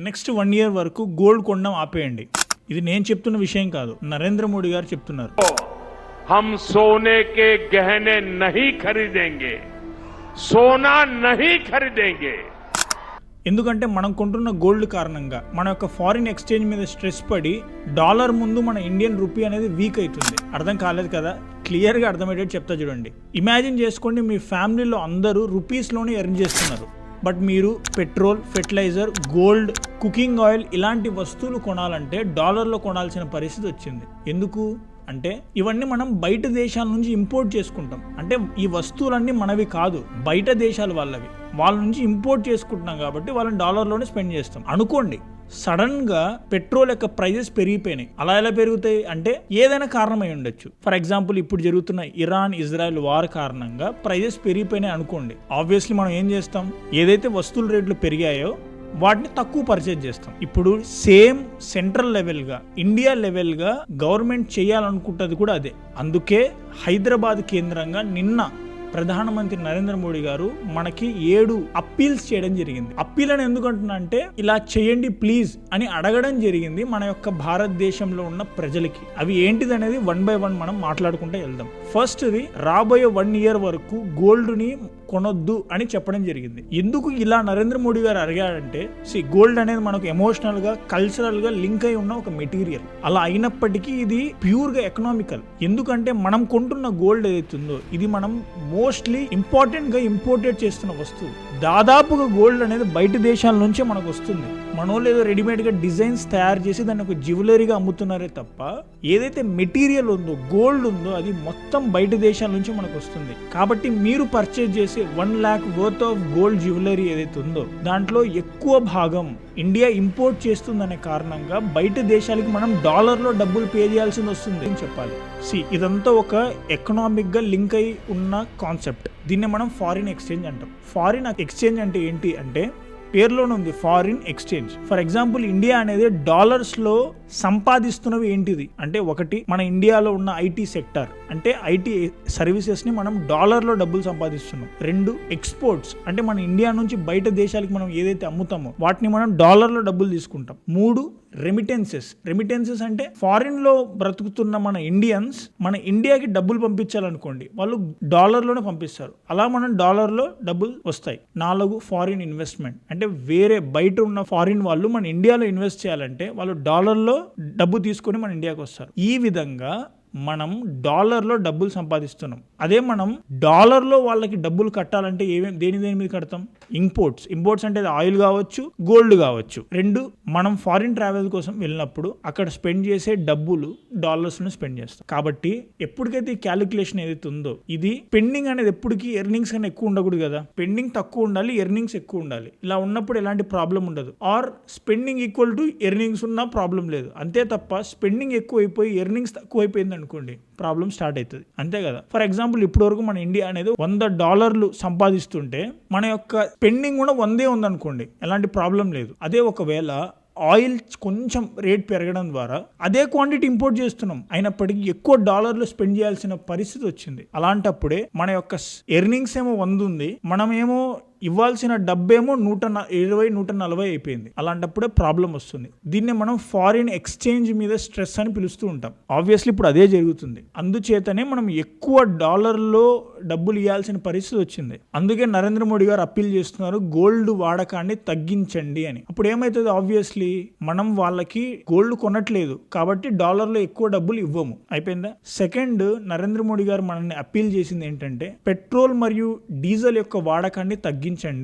Next 1 year వరకు gold కొనడం ఆపేయండి. ఇది నేను చెప్తున్న విషయం కాదు, నరేంద్ర మోడీ గారు చెప్తున్నారు. हम सोने के गहने नहीं खरीदेंगे, सोना नहीं खरीदेंगे. ఎందుకంటే మనం కొంటున్న గోల్డ్ కారణంగా మన యొక్క ఫారిన్ ఎక్స్చేంజ్ మీద స్ట్రెస్ పడి డాలర్ ముందు మన ఇండియన్ రూపీ అనేది వీక్ అవుతుంది. అర్థం కాలేదు కదా? క్లియర్గా అర్థమయ్యేటట్టు చెప్తా చూడండి. ఇమాజిన్ చేసుకోండి, మీ ఫ్యామిలీలో అందరూ రూపీస్లోనే ఎర్న్ చేస్తున్నారు, బట్ మీరు petrol, fertiliser, gold, cooking oil ఇలాంటి వస్తువులు కొనాలంటే డాలర్లో కొనాల్సిన పరిస్థితి వచ్చింది. ఎందుకు అంటే ఇవన్నీ మనం బయట దేశాల నుంచి ఇంపోర్ట్ చేసుకుంటాం. అంటే ఈ వస్తువులన్నీ మనవి కాదు, బయట దేశాల వాళ్ళవి. వాళ్ళ నుంచి ఇంపోర్ట్ చేసుకుంటున్నాం కాబట్టి వాళ్ళని డాలర్లోనే స్పెండ్ చేస్తాం. అనుకోండి సడన్ గా పెట్రోల్ యొక్క ప్రైజెస్ పెరిగిపోయినాయి. అలా ఎలా పెరుగుతాయి అంటే ఏదైనా కారణమై ఉండొచ్చు. ఫర్ ఎగ్జాంపుల్ ఇప్పుడు జరుగుతున్న ఇరాన్ ఇజ్రాయెల్ వార్ కారణంగా ప్రైజెస్ పెరిగిపోయినాయి అనుకోండి. ఆబ్వియస్లీ మనం ఏం చేస్తాం, ఏదైతే వస్తువుల రేట్లు పెరిగాయో వాటిని తక్కువ పర్చేజ్ చేస్తాం. ఇప్పుడు సేమ్ సెంట్రల్ లెవెల్గా, ఇండియా లెవెల్గా గవర్నమెంట్ చేయాలనుకుంటుంది కూడా అదే. అందుకే హైదరాబాద్ కేంద్రంగా నిన్న ప్రధానమంత్రి నరేంద్ర మోడీ గారు మనకి 7 అప్పీల్స్ చేయడం జరిగింది. అప్పీల్ అని ఎందుకంటున్నా అంటే ఇలా చేయండి ప్లీజ్ అని అడగడం జరిగింది మన యొక్క భారతదేశంలో ఉన్న ప్రజలకి. అవి ఏంటిది అనేది 1 by 1 మనం మాట్లాడుకుంటూ వెళ్దాం. ఫస్ట్ది, రాబోయే 1 year వరకు గోల్డ్ని కొనొద్దు అని చెప్పడం జరిగింది. ఎందుకు ఇలా నరేంద్ర మోడీ గారు అడిగాడంటే, గోల్డ్ అనేది మనకు ఎమోషనల్ గా, కల్చరల్ గా లింక్ అయి ఉన్న ఒక మెటీరియల్. అలా అయినప్పటికీ ఇది ప్యూర్ గా ఎకనామికల్. ఎందుకంటే మనం కొంటున్న గోల్డ్ ఏదైతుందో ఇది మనం మోస్ట్లీ ఇంపార్టెంట్ గా ఇంపోర్టెడ్ చేస్తున్న వస్తువు. దాదాపుగా గోల్డ్ అనేది బయట దేశాల నుంచే మనకు వస్తుంది. మనోళ్ళు ఏదో రెడీమేడ్ గా డిజైన్స్ తయారు చేసి దాన్ని ఒక జ్యువెలరీగా అమ్ముతున్నారే తప్ప ఏదైతే మెటీరియల్ ఉందో, గోల్డ్ ఉందో అది మొత్తం బయట దేశాల నుంచి మనకు వస్తుంది. కాబట్టి మీరు పర్చేజ్ చేసి 1 lakh worth of gold jewellery ఏదైతే ఉందో దాంట్లో ఎక్కువ భాగం ఇండియా ఇంపోర్ట్ చేస్తుందనే కారణంగా బయట దేశాలకి మనం డాలర్లో డబ్బులు పే చేయాల్సింది వస్తుంది అని చెప్పాలి. ఇదంతా ఒక ఎకనామిక్ గా లింక్ అయి ఉన్న కాన్సెప్ట్. దీన్ని మనం ఫారిన్ ఎక్స్చేంజ్ అంటాం. ఫారిన్ ఎక్స్చేంజ్ అంటే ఏంటి అంటే పేరులోనే ఉంది, foreign exchange. For example India అనేది డాలర్స్ లో సంపాదిస్తున్నవి ఏంటిది అంటే, ఒకటి మన ఇండియాలో ఉన్న ఐటీ సెక్టర్, అంటే ఐటీ సర్వీసెస్ ని మనం డాలర్లో డబ్బులు సంపాదిస్తున్నాం. 2 ఎక్స్పోర్ట్స్, అంటే మన ఇండియా నుంచి బయట దేశాలకు మనం ఏదైతే అమ్ముతామో వాటిని మనం డాలర్లో డబ్బులు తీసుకుంటాం. 3 రెమిటెన్సెస్ అంటే ఫారిన్ లో బ్రతుకుతున్న మన ఇండియన్స్ మన ఇండియాకి డబ్బులు పంపించాలనుకోండి, వాళ్ళు డాలర్లోనే పంపిస్తారు. అలా మనం డాలర్లో డబ్బులు వస్తాయి. 4 ఫారిన్ ఇన్వెస్ట్మెంట్, అంటే వేరే బయట ఉన్న ఫారిన్ వాళ్ళు మన ఇండియాలో ఇన్వెస్ట్ చేయాలంటే వాళ్ళు డాలర్లో డబ్బు తీసుకొని మన ఇండియాకి వస్తారు. ఈ విధంగా మనం డాలర్లో డబ్బులు సంపాదిస్తున్నాం. అదే మనం డాలర్లో వాళ్ళకి డబ్బులు కట్టాలంటే దేని మీద కడతాం? ఇంపోర్ట్స్ అంటే ఆయిల్ కావచ్చు, గోల్డ్ కావచ్చు. 2 మనం ఫారిన్ ట్రావెల్ కోసం వెళ్ళినప్పుడు అక్కడ స్పెండ్ చేసే డబ్బులు డాలర్స్లో స్పెండ్ చేస్తాం. కాబట్టి ఎప్పటికైతే ఈ క్యాలిక్యులేషన్ ఏదైతే ఉందో, ఇది స్పెండింగ్ అనేది ఎప్పటికీ ఎర్నింగ్స్ కన్నా ఎక్కువ ఉండకూడదు కదా. స్పెండింగ్ తక్కువ ఉండాలి, ఎర్నింగ్స్ ఎక్కువ ఉండాలి. ఇలా ఉన్నప్పుడు ఎలాంటి ప్రాబ్లం ఉండదు. Or spending equal to earnings ఉన్నా ప్రాబ్లం లేదు. అంతే తప్ప స్పెండింగ్ ఎక్కువ అయిపోయి ఎర్నింగ్స్ తక్కువ అయిపోయింది అనుకోండి, ప్రాబ్లం స్టార్ట్ అవుతుంది. అంతే కదా. ఫర్ ఎగ్జాంపుల్ ఇప్పటి వరకు మన ఇండియా అనేది $100 సంపాదిస్తుంటే మన యొక్క స్పెండింగ్ కూడా 100 ఉందనుకోండి, ఎలాంటి ప్రాబ్లం లేదు. అదే ఒకవేళ ఆయిల్ కొంచెం రేట్ పెరగడం ద్వారా అదే క్వాంటిటీ ఇంపోర్ట్ చేస్తున్నాం, అయినప్పటికీ ఎక్కువ డాలర్లు స్పెండ్ చేయాల్సిన పరిస్థితి వచ్చింది. అలాంటప్పుడే మన యొక్క ఎర్నింగ్స్ ఏమో 100 ఉంది, మనమేమో ఇవ్వాల్సిన డబ్బేమో 120-140 అయిపోయింది. అలాంటప్పుడే ప్రాబ్లం వస్తుంది. దీన్ని మనం ఫారిన్ ఎక్స్చేంజ్ మీద స్ట్రెస్ అని పిలుస్తూ ఉంటాం. ఆబ్వియస్లీ ఇప్పుడు అదే జరుగుతుంది. అందుచేతనే మనం ఎక్కువ డాలర్లో డబ్బులు ఇవ్వాల్సిన పరిస్థితి వచ్చింది. అందుకే నరేంద్ర మోడీ గారు అప్పీల్ చేస్తున్నారు, గోల్డ్ వాడకాన్ని తగ్గించండి అని. అప్పుడు ఏమవుతుంది, ఆబ్వియస్లీ మనం వాళ్ళకి గోల్డ్ కొనట్లేదు కాబట్టి డాలర్లో ఎక్కువ డబ్బులు ఇవ్వము. అయిపోయిందా? సెకండ్, నరేంద్ర మోడీ గారు మనల్ని అప్పీల్ చేసింది ఏంటంటే పెట్రోల్ మరియు డీజిల్ యొక్క వాడకాన్ని తగ్గించండి.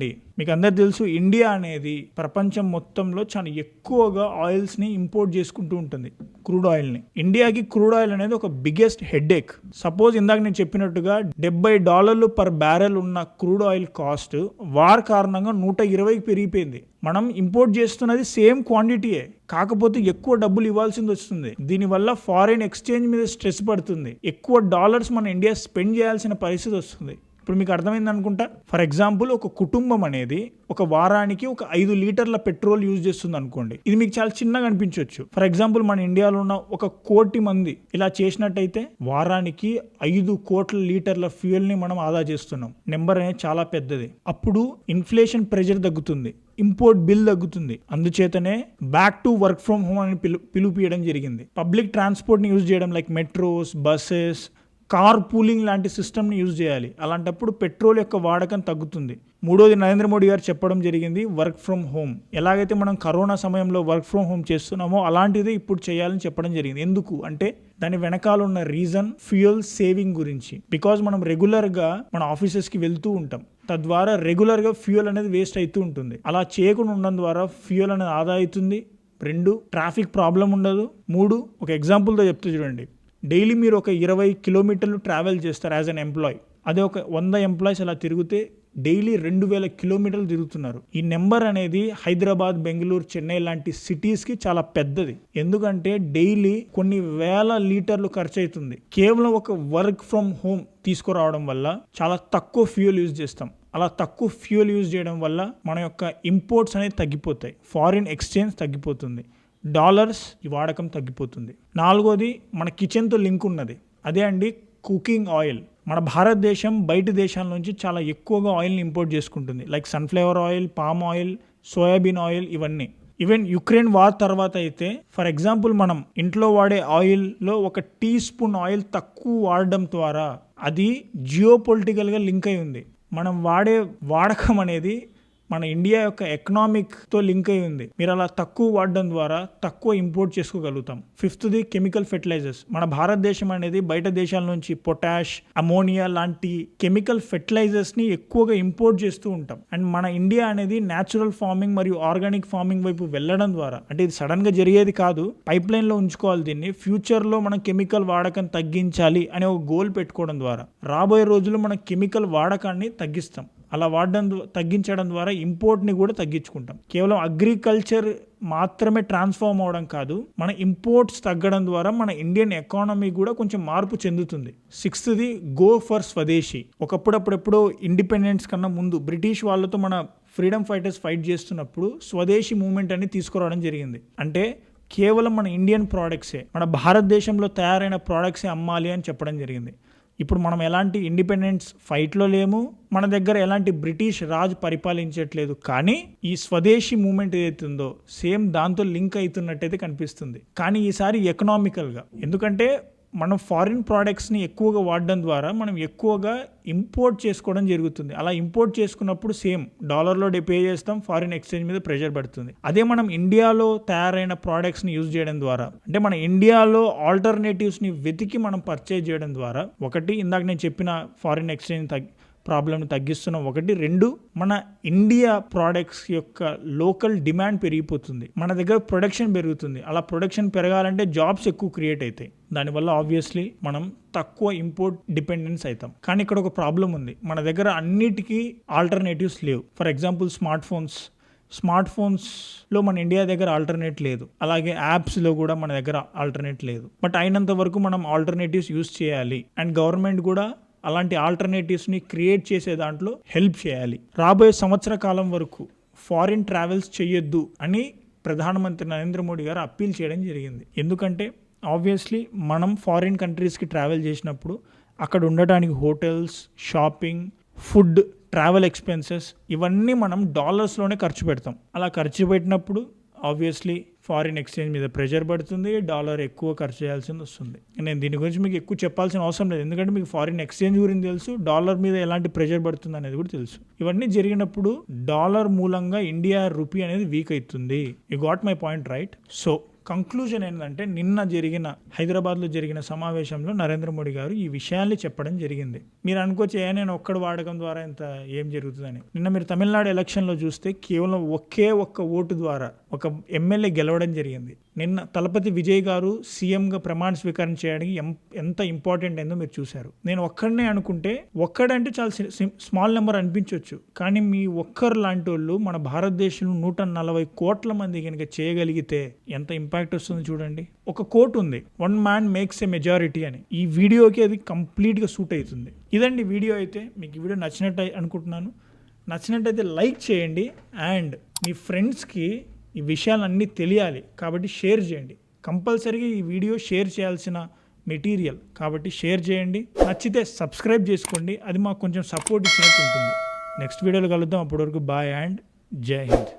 మీకు అందరు తెలుసు, ఇండియా అనేది ప్రపంచం మొత్తంలో చాలా ఎక్కువగా ఆయిల్స్ ని ఇంపోర్ట్ చేసుకుంటూ ఉంటుంది, క్రూడ్ ఆయిల్ ని. ఇండియాకి క్రూడ్ ఆయిల్ అనేది ఒక బిగ్గెస్ట్ హెడేక్. సపోజ్ ఇందాక నేను చెప్పినట్టుగా $70 per barrel ఉన్న క్రూడ్ ఆయిల్ కాస్ట్ వార్ కారణంగా 120కి పెరిగిపోయింది. మనం ఇంపోర్ట్ చేస్తున్నది సేమ్ క్వాంటిటీయే, కాకపోతే ఎక్కువ డబ్బులు ఇవ్వాల్సింది వస్తుంది. దీనివల్ల ఫారిన్ ఎక్స్చేంజ్ మీద స్ట్రెస్ పడుతుంది, ఎక్కువ డాలర్స్ మన ఇండియా స్పెండ్ చేయాల్సిన పరిస్థితి వస్తుంది. ఇప్పుడు మీకు అర్థమైంది అనుకుంటా. ఫర్ ఎగ్జాంపుల్, ఒక కుటుంబం అనేది ఒక వారానికి ఒక 5 లీటర్ల పెట్రోల్ యూజ్ చేస్తుంది అనుకోండి. ఇది మీకు చాలా చిన్నగా అనిపించవచ్చు. ఫర్ ఎగ్జాంపుల్, మన ఇండియాలో ఉన్న 1 కోటి మంది ఇలా చేసినట్టయితే వారానికి 5 కోట్ల లీటర్ల ఫ్యూయల్ ని మనం ఆదా చేస్తున్నాం. నెంబర్ అనేది చాలా పెద్దది. అప్పుడు ఇన్ఫ్లేషన్ ప్రెషర్ తగ్గుతుంది, ఇంపోర్ట్ బిల్ తగ్గుతుంది. అందుచేతనే back to work from home అని పిలుపుయడం జరిగింది. పబ్లిక్ ట్రాన్స్పోర్ట్ని యూజ్ చేయడం, like metros, buses, car pooling లాంటి సిస్టమ్ని యూజ్ చేయాలి. అలాంటప్పుడు పెట్రోల్ యొక్క వాడకం తగ్గుతుంది. మూడోది, నరేంద్ర మోడీ గారు చెప్పడం జరిగింది వర్క్ ఫ్రమ్ హోమ్. ఎలాగైతే మనం కరోనా సమయంలో వర్క్ ఫ్రమ్ హోమ్ చేస్తున్నామో అలాంటిదే ఇప్పుడు చేయాలని చెప్పడం జరిగింది. ఎందుకు అంటే దాని వెనకాల ఉన్న రీజన్ ఫ్యూయల్ సేవింగ్ గురించి. బికాజ్ మనం రెగ్యులర్గా మన ఆఫీసెస్కి వెళ్తూ ఉంటాం, తద్వారా రెగ్యులర్గా ఫ్యూయల్ అనేది వేస్ట్ అవుతూ ఉంటుంది. అలా చేయకుండా ఉండడం ద్వారా ఫ్యూయల్ అనేది ఆదా అవుతుంది. 2, ట్రాఫిక్ ప్రాబ్లం ఉండదు. 3, ఒక ఎగ్జాంపుల్తో చెప్తూ చూడండి. డైలీ మీరు ఒక 20 కిలోమీటర్లు ట్రావెల్ చేస్తారు యాజ్ అన్ ఎంప్లాయ్. అదే ఒక 100 ఎంప్లాయీస్ అలా తిరిగితే డైలీ 2000 కిలోమీటర్లు తిరుగుతున్నారు. ఈ నెంబర్ అనేది హైదరాబాద్, బెంగళూరు, చెన్నై లాంటి సిటీస్కి చాలా పెద్దది. ఎందుకంటే డైలీ కొన్ని వేల లీటర్లు ఖర్చు అవుతుంది. కేవలం ఒక వర్క్ ఫ్రమ్ హోమ్ తీసుకురావడం వల్ల చాలా తక్కువ ఫ్యూయల్ యూజ్ చేస్తాం. అలా తక్కువ ఫ్యూయల్ యూజ్ చేయడం వల్ల మన యొక్క ఇంపోర్ట్స్ అనేది తగ్గిపోతాయి, ఫారిన్ ఎక్స్చేంజ్ తగ్గిపోతుంది, డాలర్స్ ఈ వాడకం తగ్గిపోతుంది. 4వది, మన కిచెన్తో లింక్ ఉన్నది. అదే అండి కుకింగ్ ఆయిల్. మన భారతదేశం బయట దేశాల నుంచి చాలా ఎక్కువగా ఆయిల్ని ఇంపోర్ట్ చేసుకుంటుంది, like sunflower oil, palm oil, soybean oil. ఇవన్నీ ఈవెన్ యుక్రెయిన్ వార్ తర్వాత అయితే, ఫర్ ఎగ్జాంపుల్, మనం ఇంట్లో వాడే ఆయిల్లో 1 టీ స్పూన్ ఆయిల్ తక్కువ వాడడం ద్వారా అది జియో పొలిటికల్గా లింక్ అయి ఉంది. మనం వాడే వాడకం అనేది మన ఇండియా యొక్క ఎకనామిక్తో లింక్ అయి ఉంది. మీరు అలా తక్కువ వాడడం ద్వారా తక్కువ ఇంపోర్ట్ చేసుకోగలుగుతాం. 5ది, కెమికల్ ఫెర్టిలైజర్స్. మన భారతదేశం అనేది బయట దేశాల నుంచి పొటాష్, అమోనియా లాంటి కెమికల్ ఫెర్టిలైజర్స్ని ఎక్కువగా ఇంపోర్ట్ చేస్తూ ఉంటాం. అండ్ మన ఇండియా అనేది న్యాచురల్ ఫార్మింగ్ మరియు ఆర్గానిక్ ఫార్మింగ్ వైపు వెళ్ళడం ద్వారా, అంటే ఇది సడన్గా జరిగేది కాదు, పైప్ లైన్లో ఉంచుకోవాలి దీన్ని. ఫ్యూచర్లో మనం కెమికల్ వాడకం తగ్గించాలి అనే ఒక గోల్ పెట్టుకోవడం ద్వారా రాబోయే రోజుల్లో మనం కెమికల్ వాడకాన్ని తగ్గిస్తాం. అలా తగ్గించడం ద్వారా ఇంపోర్ట్ని కూడా తగ్గించుకుంటాం. కేవలం అగ్రికల్చర్ మాత్రమే ట్రాన్స్ఫార్మ్ అవడం కాదు, మన ఇంపోర్ట్స్ తగ్గడం ద్వారా మన ఇండియన్ ఎకానమీ కూడా కొంచెం మార్పు చెందుతుంది. 6ది, గో ఫర్ స్వదేశీ. ఒకప్పుడెప్పుడో ఇండిపెండెన్స్ కన్నా ముందు బ్రిటిష్ వాళ్ళతో మన ఫ్రీడమ్ ఫైటర్స్ ఫైట్ చేస్తున్నప్పుడు స్వదేశీ మూవ్మెంట్ అని తీసుకురావడం జరిగింది. అంటే కేవలం మన ఇండియన్ ప్రోడక్ట్సే, మన భారతదేశంలో తయారైన ప్రోడక్ట్సే అమ్మాలి అని చెప్పడం జరిగింది. ఇప్పుడు మనం ఎలాంటి ఇండిపెండెన్స్ ఫైట్లో లేము, మన దగ్గర ఎలాంటి బ్రిటిష్ రాజ్ పరిపాలించట్లేదు. కానీ ఈ స్వదేశీ మూమెంట్ ఏదైతే ఉందో సేమ్ దాంతో లింక్ అవుతున్నట్టయితే కనిపిస్తుంది. కానీ ఈసారి ఎకనామికల్గా, ఎందుకంటే మనం ఫారిన్ ప్రోడక్ట్స్ని ఎక్కువగా వాడడం ద్వారా మనం ఎక్కువగా ఇంపోర్ట్ చేసుకోవడం జరుగుతుంది. అలా ఇంపోర్ట్ చేసుకున్నప్పుడు సేమ్ డాలర్లో పే చేస్తాం, ఫారిన్ ఎక్స్చేంజ్ మీద ప్రెషర్ పడుతుంది. అదే మనం ఇండియాలో తయారైన ప్రోడక్ట్స్ని యూజ్ చేయడం ద్వారా, అంటే మన ఇండియాలో ఆల్టర్నేటివ్స్ని వెతికి మనం పర్చేజ్ చేయడం ద్వారా, ఒకటి ఇందాక నేను చెప్పిన ఫారిన్ ఎక్స్చేంజ్ ప్రాబ్లమ్ని తగ్గిస్తున్నాం. 1, 2, మన ఇండియా ప్రోడక్ట్స్ యొక్క లోకల్ డిమాండ్ పెరిగిపోతుంది, మన దగ్గర ప్రొడక్షన్ పెరుగుతుంది. అలా ప్రొడక్షన్ పెరగాలంటే జాబ్స్ ఎక్కువ క్రియేట్ అవుతాయి. దానివల్ల ఆబ్వియస్లీ మనం తక్కువ ఇంపోర్ట్ డిపెండెన్స్ అవుతాం. కానీ ఇక్కడ ఒక ప్రాబ్లం ఉంది, మన దగ్గర అన్నిటికీ ఆల్టర్నేటివ్స్ లేవు. ఫర్ ఎగ్జాంపుల్, స్మార్ట్ ఫోన్స్లో మన ఇండియా దగ్గర ఆల్టర్నేట్ లేదు. అలాగే యాప్స్లో కూడా మన దగ్గర ఆల్టర్నేట్ లేదు. బట్ అయినంత వరకు మనం ఆల్టర్నేటివ్స్ యూస్ చేయాలి. అండ్ గవర్నమెంట్ కూడా అలాంటి ఆల్టర్నేటివ్స్ని క్రియేట్ చేసే దాంట్లో హెల్ప్ చేయాలి. రాబోయే సంవత్సర కాలం వరకు ఫారిన్ ట్రావెల్స్ చేయొద్దు అని ప్రధానమంత్రి నరేంద్ర మోడీ గారు అప్పీల్ చేయడం జరిగింది. ఎందుకంటే ఆబ్వియస్లీ మనం ఫారిన్ కంట్రీస్కి ట్రావెల్ చేసినప్పుడు అక్కడ ఉండటానికి hotels, shopping, food, travel expenses ఇవన్నీ మనం డాలర్స్లోనే ఖర్చు పెడతాం. అలా ఖర్చు పెట్టినప్పుడు ఆబ్వియస్లీ ఫారిన్ ఎక్స్చేంజ్ మీద ప్రెషర్ పడుతుంది, డాలర్ ఎక్కువ ఖర్చు చేయాల్సింది వస్తుంది. నేను దీని గురించి మీకు ఎక్కువ చెప్పాల్సిన అవసరం లేదు, ఎందుకంటే మీకు ఫారిన్ ఎక్స్చేంజ్ గురించి తెలుసు, డాలర్ మీద ఎలాంటి ప్రెషర్ పడుతుంది అనేది కూడా తెలుసు. ఇవన్నీ జరిగినప్పుడు డాలర్ మూలంగా ఇండియా రూపీ అనేది వీక్ అవుతుంది. You got my point, right? So conclusion ఏంటంటే, నిన్న జరిగిన హైదరాబాద్లో జరిగిన సమావేశంలో నరేంద్ర మోడీ గారు ఈ విషయాన్ని చెప్పడం జరిగింది. మీరు అనుకోవచ్చు, నేను ఒక్కడు వాడకం ద్వారా ఇంత ఏం జరుగుతుందని. నిన్న మీరు తమిళనాడు ఎలక్షన్లో చూస్తే కేవలం ఒక్క ఓటు ద్వారా ఒక ఎమ్మెల్యే గెలవడం జరిగింది. నిన్న తలపతి విజయ్ గారు సీఎంగా ప్రమాణ స్వీకారం చేయడానికి ఎంత ఇంపార్టెంట్ అయిందో మీరు చూశారు. నేను ఒక్కడనే అనుకుంటే ఒక్కడంటే చాలా స్మాల్ నెంబర్ అనిపించవచ్చు, కానీ మీ ఒక్కరు లాంటి వాళ్ళు మన భారతదేశంలో 140 కోట్ల మంది కనుక చేయగలిగితే ఎంత ఇంపాక్ట్ వస్తుంది చూడండి. ఒక కోట్ ఉంది, 1 man మేక్స్ ఎ మెజారిటీ అని. ఈ వీడియోకి అది కంప్లీట్గా సూట్ అవుతుంది. ఇదండి వీడియో. అయితే మీకు ఈ వీడియో నచ్చినట్టు అనుకుంటున్నాను. నచ్చినట్టయితే లైక్ చేయండి అండ్ మీ ఫ్రెండ్స్కి ఈ విషయాలన్నీ తెలియాలి కాబట్టి షేర్ చేయండి. కంపల్సరీగా ఈ వీడియో షేర్ చేయాల్సిన మెటీరియల్ కాబట్టి షేర్ చేయండి. నచ్చితే సబ్స్క్రైబ్ చేసుకోండి, అది మాకు కొంచెం సపోర్ట్ ఇచ్చినట్టు ఉంటుంది. నెక్స్ట్ వీడియోలో కలుద్దాం. అప్పటివరకు బాయ్ అండ్ జై హింద్.